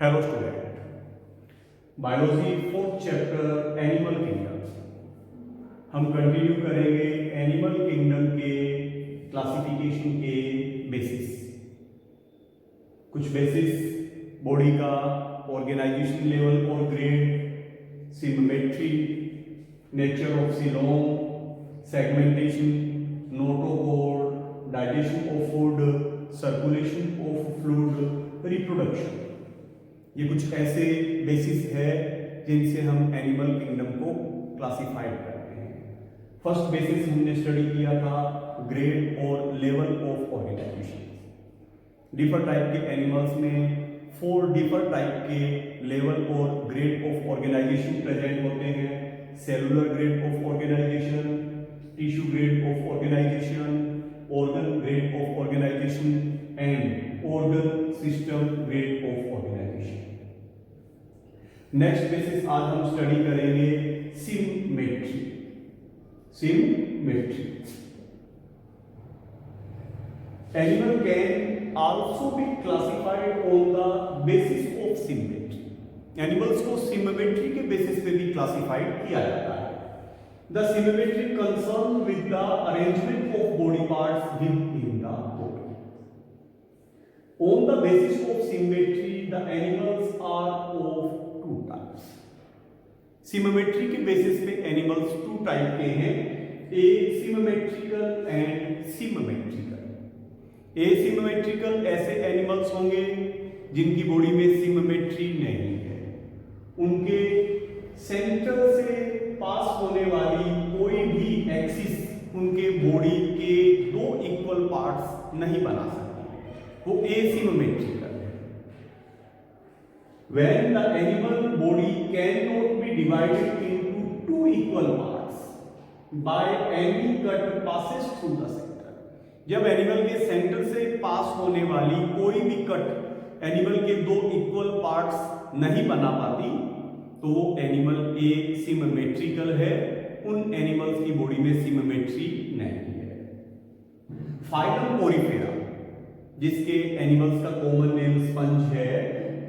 Hello student, biology fourth chapter animal kingdom हम continue करेंगे। Animal kingdom के classification के बेसिस, कुछ बेसिस बॉडी का ऑर्गेनाइजेशन लेवल और grade, symmetry, nature of coelom, segmentation, notochord, digestion of food, circulation of fluid, reproduction. ये कुछ ऐसे बेसिस है जिनसे हम एनिमल किंगडम को क्लासिफाइड करते हैं। फर्स्ट बेसिस हमने स्टडी किया था ग्रेड और level of organisation. Different type के एनिमल्स में 4 डिफरेंट टाइप के लेवल और ग्रेड ऑफ ऑर्गेनाइजेशन प्रेजेंट होते हैं। Cellular grade of organisation, tissue grade of organisation, organ grade of organisation and organ system grade of organisation. Next basis आज हम study करेंगे symmetry. Symmetry animal can also be classified on the basis of symmetry. Animals को symmetry के basis पे भी classified किया जाता है। The symmetry concern with the arrangement of body parts with in the body. On the basis of symmetry, the animals are of two types. Symmetry के basis पे animals 2 type के हैं, एसिमेट्रिकल एंड सिमेट्रिकल। एसिमेट्रिकल ऐसे animals होंगे जिनकी body में symmetry नहीं है, उनके सेंटर से पास होने वाली कोई भी एक्सिस उनके बॉडी के 2 इक्वल पार्ट्स नहीं बना सकते, वो asymmetrical है। When the animal body cannot be divided into 2 equal parts by any cut passes through the center, जब एनिमल के सेंटर से पास होने वाली कोई भी कट एनिमल के 2 इक्वल पार्ट्स नहीं बना पाती तो वो एनिमल asymmetrical है। उन एनिमल्स की बॉडी में सिमेट्री नहीं है। फाइलम पोरीफेरा, जिसके एनिमल्स का कॉमन नेम स्पंज है,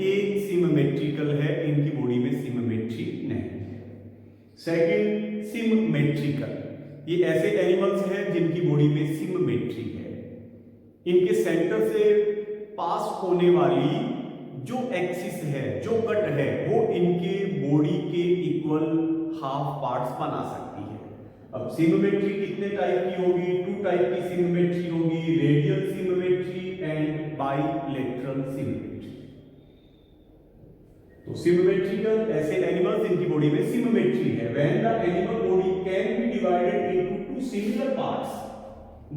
एसिमेट्रिकल है, इनकी बॉडी में सिमेट्री नहीं है। सेकंड, सिमेट्रिकल, ये ऐसे एनिमल्स हैं जिनकी बॉडी में सिमेट्री है। इनके सेंटर से पास होने वाली जो एक्सिस है, जो कट है, वो इनके बॉडी के इक्वल हाफ पार्ट्स बना सकती है। अब सिमेट्री कितने टाइप की होगी? 2 टाइप की सिमेट्री होगी, radial symmetry and bilateral symmetry. तो सिमेट्रिकल ऐसे एनिमल्स इनकी बॉडी में सिमेट्री है। When the animal body can be divided into 2 similar parts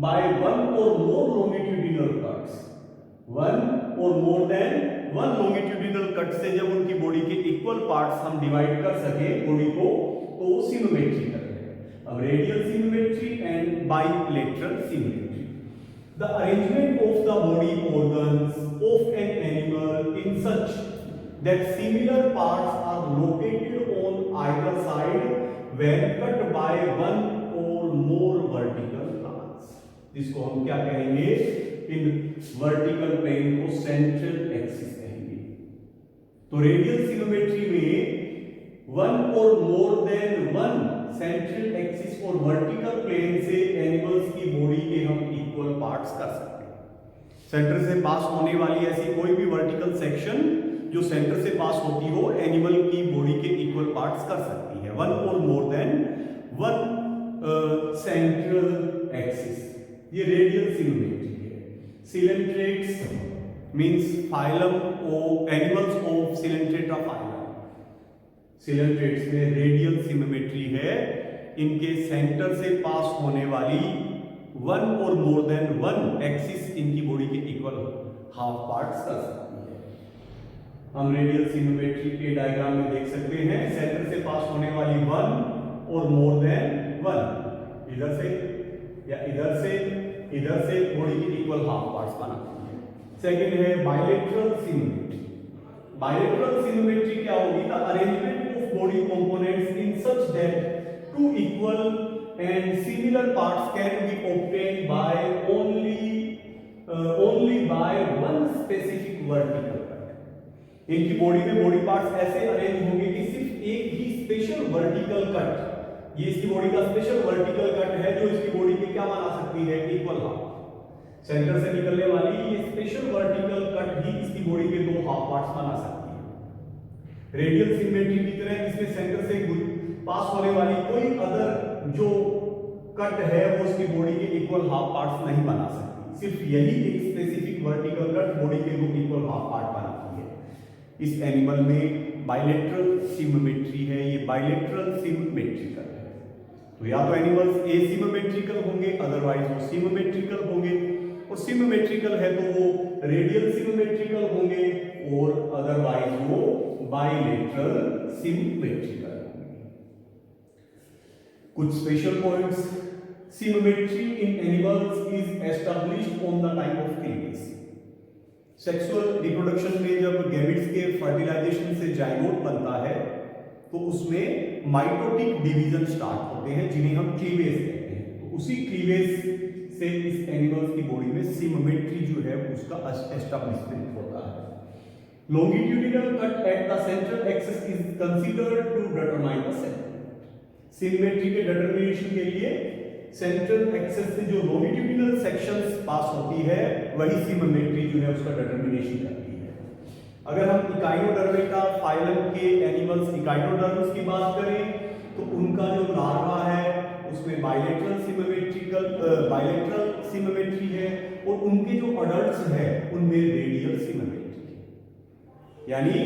bye 1 और मोर लॉन्गिट्यूडिनल कट्स, 1 और मोर देन 1 लॉन्गिट्यूडिनल कट से जब उनकी बॉडी के इक्वल पार्ट्स हम डिवाइड कर सके बॉडी को, तो वो सिमेट्रिकल है। अब radial symmetry and bilateral symmetry. The arrangement of the body organs of an animal in such that similar parts are located on either side when cut by 1 or more vertical lines, जिसको हम क्या कहेंगे? In vertical plane को central axis कहेंगे। तो radial symmetry में 1 और more than 1 central axis और वर्टिकल प्लेन से एनिमल्स की बॉडी के हम इक्वल पार्ट्स कर सकते हैं। सेंटर से पास होने वाली ऐसी कोई भी वर्टिकल सेक्शन जो सेंटर से पास होती हो, एनिमल की बॉडी के इक्वल पार्ट्स कर सकती है। 1 और मोर देन 1 सेंट्रल एक्सिस, ये रेडियल सिमेट्री है। Coelenterates means phylum of animals of Coelenterata phylum. Coelenterates में रेडियल सिमेट्री है, इनके सेंटर से पास होने वाली 1 और मोर देन 1 एक्सिस इनकी बॉडी के इक्वल हाफ पार्ट्स कर सकती है। हम रेडियल सिमेट्री के डायग्राम में देख सकते हैं, सेंटर से पास होने वाली 1 और मोर देन 1 इधर से या इधर से बॉडी के इक्वल हाफ पार्ट्स बनाती है। सेकंड है बाइलेटरल सिमेट्री। बाइलेटरल सिमेट्री क्या होगी? The arrangement of body components in such that 2 equal and similar parts can be obtained by only by one specific vertical cut। इनकी body में body parts ऐसे arrange होंगे कि सिर्फ एक ही स्पेशल वर्टिकल कट, ये इसकी बॉडी का स्पेशल वर्टिकल कट है जो इसकी बॉडी में क्या बना सकती है, इक्वल हाफ। सेंटर से निकलने वाली ये स्पेशल वर्टिकल कट ही इसकी बॉडी के दो हाफ पार्ट्स बना सकती है। रेडियल सिमेट्री की तरह इसमें सेंटर से पास होने वाली कोई अदर जो कट है वो इसकी बॉडी के इक्वल हाफ पार्ट्स नहीं बना सकती, सिर्फ यही एक स्पेसिफिक वर्टिकल कट बॉडी के दो इक्वल हाफ पार्ट बनाती है। इस एनिमल में बाइलेटरल सिमेट्री है, ये बाइलेटरल सिमेट्रिकल है। तो या तो एनिमल्स एसिमेट्रिकल होंगे, अदरवाइज वो सिमेट्रिकल होंगे, और सिमेट्रिकल है तो वो रेडियल सिमेट्रिकल होंगे और अदरवाइज वो बाइलेटरल सिमेट्रिकल होंगे। कुछ special points, symmetry in animals is established on the time of cleavage. Sexual reproduction में जब गैमेट्स के फर्टिलाइजेशन से जाइगोट बनता है तो उसमें माइटोटिक डिवीजन स्टार्ट होते हैं जिन्हें हम क्लीवेज कहते हैं। तो उसी क्लीवेज से इस एनिमल्स की बॉडी में सिमेट्री जो है उसका एस्टैब्लिशमेंट होता है। Longitudinal cut at the central axis is considered to determine the centre. Symmetry के डिटरमिनेशन के लिए सेंट्रल एक्सिस से जो लॉन्गिट्यूडिनल सेक्शंस पास होती है वही सिमेट्री जो है उसका डिटरमिनेशन करती है। अगर हम इकाइनोडर्मेटा फाइलम के एनिमल्स इकाइनोडर्म्स की बात करें तो उनका जो लार्वा है उसमें बाइलेटरल सिमेट्री है और उनके जो अडल्ट्स है उनमें रेडियल सिमेट्री, यानी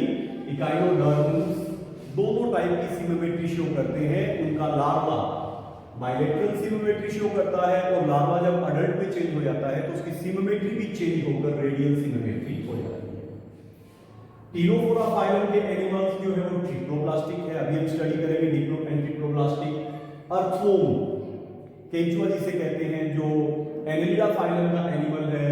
इकाइनोडर्म्स दोनों टाइप की सिमेट्री शो करते हैं। उनका लार्वा बाइलेटरल सिमेट्री शो करता है और लार्वा जब अडल्ट में चेंज हो जाता है तो उसकी सिमेट्री भी चेंज होकर रेडियल सिमेट्री हो जाती है। टीनोफोरा फाइलम के एनिमल्स जो है वो ट्रिप्लोप्लास्टिक है, अभी हम स्टडी करेंगे डिप्लो एंड ट्रिप्लोप्लास्टिक। अर्थवोम केंचुआ जिसे कहते हैं जो एनेलिडा फाइलम का एनिमल है,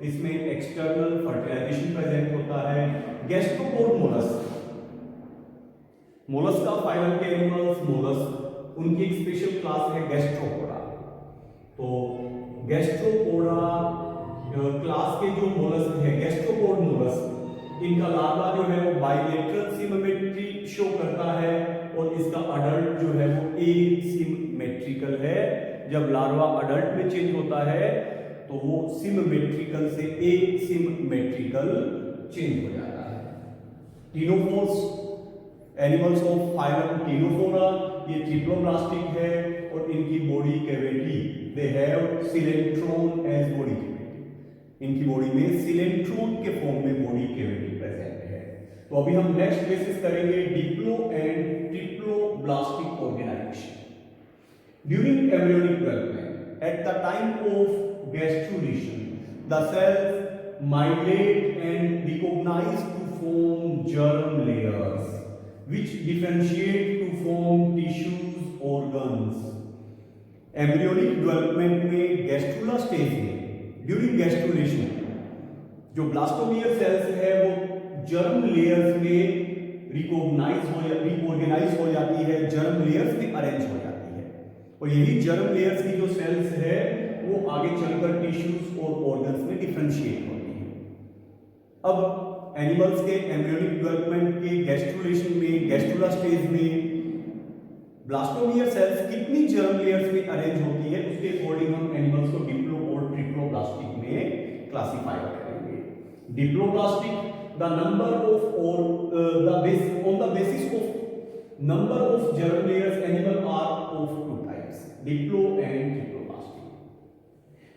इसमें एक्सटर्नल फर्टिलाइजेशन प्रेजेंट होता है। गैस्ट्रोपोड मोलस्क, मोलस्का फाइलम के एनिमल्स मोलस्क, उनकी एक स्पेशल क्लास है गैस्ट्रोपोडा। तो गैस्ट्रोपोडा क्लास के जो मोलस्क है गैस्ट्रोपोड मोलस्क, इनका लार्वा जो है वो बाइलेटरल सिमेट्री शो करता है और इसका अडल्ट जो है वो एसिमेट्रिकल है। जब लार्वा अडल्ट में चेंज होता है तो वो सिमेट्रिकल से एसिमेट्रिकल चेंज हो जाता है। Ctenophores animals of phylum Ctenophora, ये ट्रिप्लोप्लास्टिक है और इनकी body cavity they have coelenteron as body cavity. इनकी बॉडी में सिलेंट्रोन के फॉर्म में बॉडी कैविटी प्रेजेंट है। तो अभी हम नेक्स्ट बेसिस करेंगे diplo and triploblastic organisation. During embryonic development at the time of gastrulation the cells migrate and recognise to form germ layers which differentiate to form tissues, organs. Embryonic development में gastrula stage में during gastrulation जो blastomere sales है वो germ layers में रिऑर्गेनाइज हो जाती है, germ layers में अरेंज हो जाती है और यही जर्म लेयर्स की जो सेल्स है वो आगे चलकर टिश्यूज और ऑर्गन्स में डिफरेंशिएट होती है। अब एनिमल्स के एम्ब्रियोनिक डेवलपमेंट के गैस्ट्रुलेशन में गैस्ट्रुला स्टेज में ब्लास्टोमियर सेल्स कितनी जर्म लेयर्स में अरेंज होती है उसके अकॉर्डिंग हम एनिमल्स को डिप्लो और ट्रिप्लोब्लास्टिक में क्लासिफाई करेंगे। डिप्लोब्लास्टिक द नंबर ऑफ और on the basis of number of germ layers animal are of two types, diplo and triploblastic.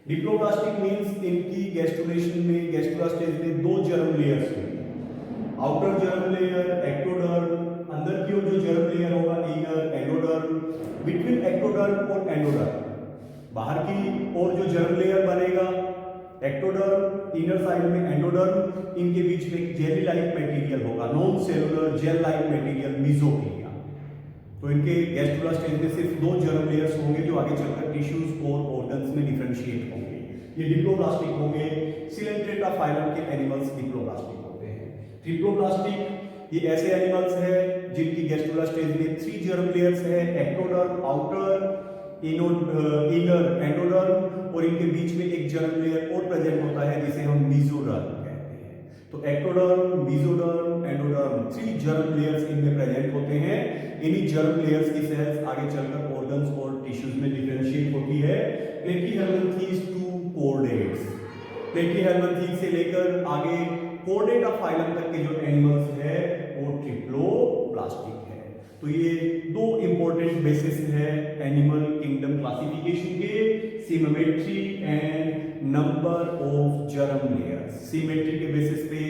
Diploblastic means इनकी गैस्ट्रुलेशन में गैस्ट्रुला स्टेज में दो जर्म लेयर्स होंगे, आउटर जर्म लेयर एक्टोडर्म, अंदर की ओर जो जर्म लेयर होगा इनर एंडोडर्म, बिटवीन एक्टोडर्म और एंडोडर्म बाहर की ओर जो जर्म लेयर बनेगा एक्टोडर्म, इनर साइड में एंडोडर्म, इनके बीच में एक जेली लाइक मटेरियल होगा, non cellular gel like material mesoglea. तो इनके गैस्ट्रुला स्टेज में सिर्फ दो जर्म लेयर्स होंगे जो आगे चलकर टिश्यूज और ऑर्गन्स में डिफरेंशिएट होंगे, ये डिप्लोब्लास्टिक होंगे। सिलेंट्रेटा फाइलम के एनिमल्स डिप्लोब्लास्टिक होते हैं। ट्रिप्लोब्लास्टिक ये ऐसे एनिमल्स हैं जिनकी गैस्ट्रुला स्टेज में 3 जर्म लेयर्स है, एक्टोडर्म, आउटर, इनर एंडोडर्म और इनके बीच में एक जर्म लेयर और प्रेजेंट होता है जिसे हम मीजोडर्म कहते हैं। तो ectoderm, mesoderm, endoderm 3 germ layers इनमें प्रेजेंट होते हैं। इन्हीं जर्म लेयर्स की सेल्स आगे चलकर ऑर्गन्स और टिश्यूज में डिफरेंशिएट होती है। प्लेटीहेल्मिन्थीज टू कोर्डेट्स, प्लेटीहेल्मिन्थीज से लेकर आगे कोर्डेटा फाइलम तक के जो एनिमल्स है वो ट्रिप्लोब्लास्टिक है। तो ये दो इंपॉर्टेंट बेसिस है एनिमल किंगडम क्लासिफिकेशन के, symmetry and number of germ layers. Symmetry के बेसिस पे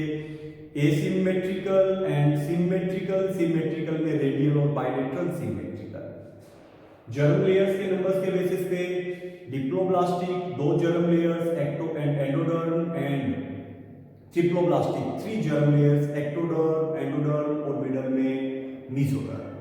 एसिमेट्रिकल एंड सिमेट्रिकल, सिमेट्रिकल में रेडियल और बायलेटरल सिमेट्रिकल। जर्म लेयर्स के नंबर्स के बेसिस पे diploblastic 2 germ layers, ecto and endoderm, and triploblastic 3 germ layers, ectoderm, endoderm और middle में mesoderm.